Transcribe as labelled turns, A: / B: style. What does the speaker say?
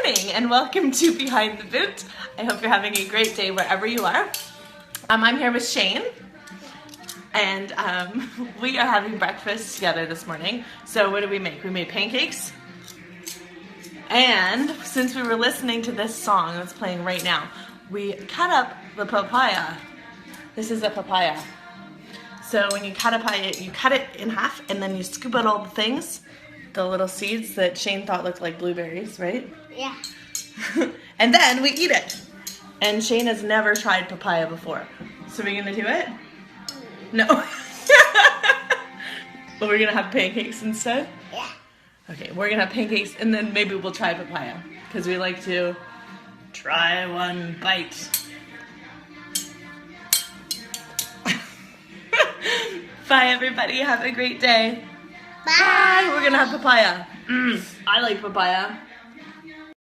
A: morning and welcome to Behind the Boot. I hope you're having a great day wherever you are. I'm here with Shane and we are having breakfast together this morning. So what did we make? We made pancakes. And since we were listening to this song that's playing right now, we cut up the papaya. This is a papaya. So when you cut a papaya, you cut it in half and then you scoop out all the things, the little seeds that Shane thought looked like blueberries, right?
B: Yeah.
A: And then we eat it. And Shane has never tried papaya before. So we're gonna do it? No. But we're gonna have pancakes instead?
B: Yeah.
A: Okay, we're gonna have pancakes and then maybe we'll try papaya. Because we like to try one bite. Bye everybody, have a great day.
B: Bye.
A: We're gonna have papaya. I like papaya.